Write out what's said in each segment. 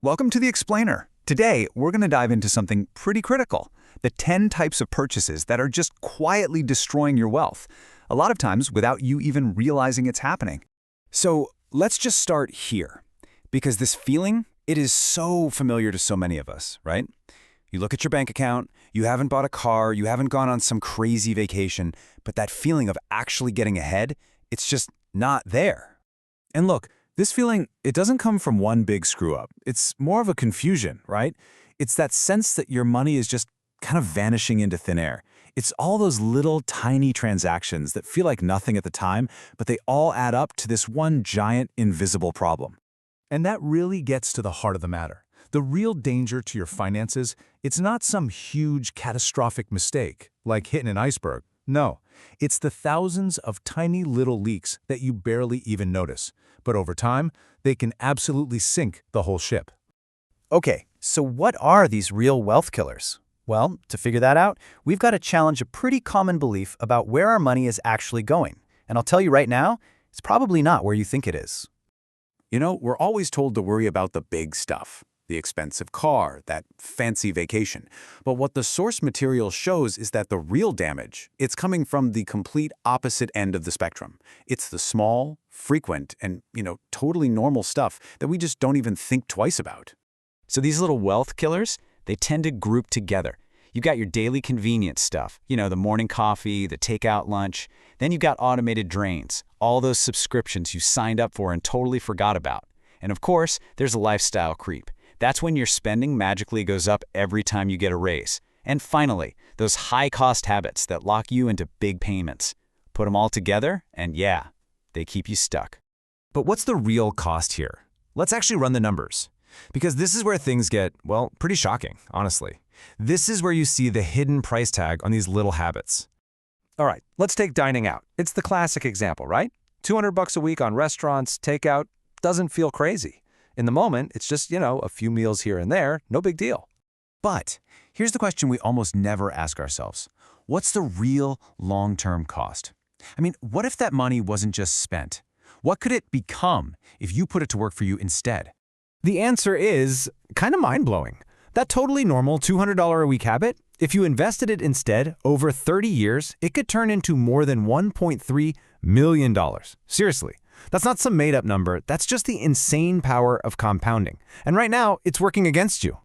Welcome to the Explainer. Today, we're going to dive into something pretty critical, the 10 types of purchases that are just quietly destroying your wealth, a lot of times without you even realizing it's happening. So let's just start here, because this feeling, it is so familiar to so many of us, right? You look at your bank account, you haven't bought a car, you haven't gone on some crazy vacation, but that feeling of actually getting ahead, it's just not there. And look, this feeling, it doesn't come from one big screw-up. It's more of a confusion, right? It's that sense that your money is just kind of vanishing into thin air. It's all those little tiny transactions that feel like nothing at the time, but they all add up to this one giant invisible problem. And that really gets to the heart of the matter. The real danger to your finances, it's not some huge catastrophic mistake, like hitting an iceberg. No, it's the thousands of tiny little leaks that you barely even notice. But over time, they can absolutely sink the whole ship. Okay, so what are these real wealth killers? Well, to figure that out, we've got to challenge a pretty common belief about where our money is actually going. And I'll tell you right now, it's probably not where you think it is. You know, we're always told to worry about the big stuff, the expensive car, that fancy vacation. But what the source material shows is that the real damage, it's coming from the complete opposite end of the spectrum. It's the small, frequent, and, totally normal stuff that we just don't even think twice about. So these little wealth killers, they tend to group together. You got your daily convenience stuff, the morning coffee, the takeout lunch. Then you got automated drains, all those subscriptions you signed up for and totally forgot about. And of course, there's a lifestyle creep. That's when your spending magically goes up every time you get a raise. And finally, those high-cost habits that lock you into big payments. Put them all together, and yeah, they keep you stuck. But what's the real cost here? Let's actually run the numbers. Because this is where things get, well, pretty shocking, honestly. This is where you see the hidden price tag on these little habits. All right, let's take dining out. It's the classic example, right? $200 a week on restaurants, takeout, doesn't feel crazy. In the moment, it's just, a few meals here and there, no big deal. But here's the question we almost never ask ourselves. What's the real long-term cost? I mean, what if that money wasn't just spent? What could it become if you put it to work for you instead? The answer is kind of mind-blowing. That totally normal $200 a week habit, if you invested it instead over 30 years, it could turn into more than $1.3 million. Seriously. That's not some made-up number, that's just the insane power of compounding. And right now, it's working against you.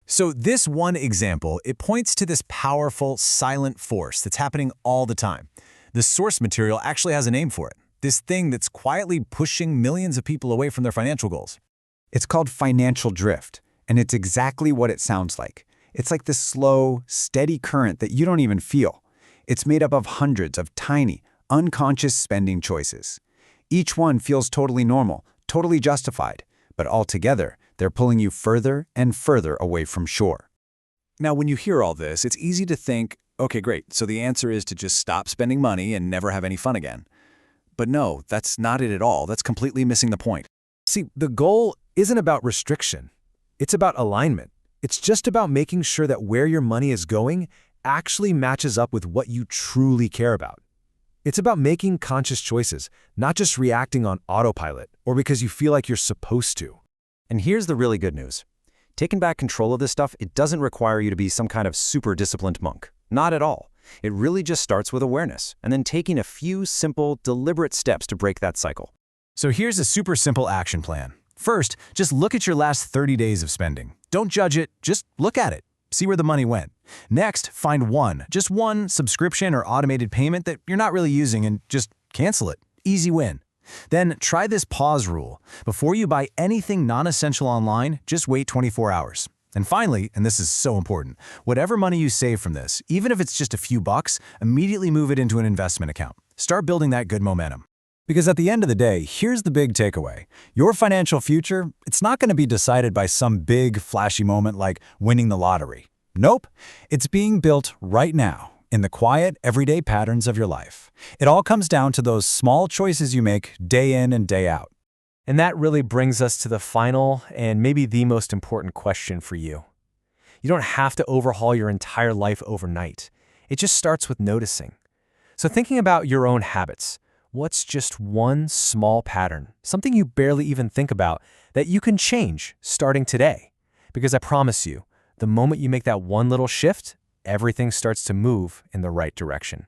So this one example, it points to this powerful, silent force that's happening all the time. The source material actually has a name for it, this thing that's quietly pushing millions of people away from their financial goals. It's called financial drift, and it's exactly what it sounds like. It's like this slow, steady current that you don't even feel. It's made up of hundreds of tiny, unconscious spending choices. Each one feels totally normal, totally justified, but altogether, they're pulling you further and further away from shore. Now, when you hear all this, it's easy to think, okay, great, so the answer is to just stop spending money and never have any fun again. But no, that's not it at all. That's completely missing the point. See, the goal isn't about restriction. It's about alignment. It's just about making sure that where your money is going actually matches up with what you truly care about. It's about making conscious choices, not just reacting on autopilot or because you feel like you're supposed to. And here's the really good news. Taking back control of this stuff, it doesn't require you to be some kind of super disciplined monk. Not at all. It really just starts with awareness and then taking a few simple, deliberate steps to break that cycle. So here's a super simple action plan. First, just look at your last 30 days of spending. Don't judge it, just look at it. See where the money went. Next, find just one subscription or automated payment that you're not really using and just cancel it. Easy win. Then try this pause rule. Before you buy anything non-essential online, just wait 24 hours. And finally, and this is so important, whatever money you save from this, even if it's just a few bucks, immediately move it into an investment account. Start building that good momentum. Because at the end of the day, here's the big takeaway. Your financial future, it's not going to be decided by some big, flashy moment like winning the lottery. Nope, it's being built right now in the quiet, everyday patterns of your life. It all comes down to those small choices you make day in and day out. And that really brings us to the final and maybe the most important question for you. You don't have to overhaul your entire life overnight. It just starts with noticing. So thinking about your own habits, what's just one small pattern, something you barely even think about, that you can change starting today? Because I promise you, the moment you make that one little shift, everything starts to move in the right direction.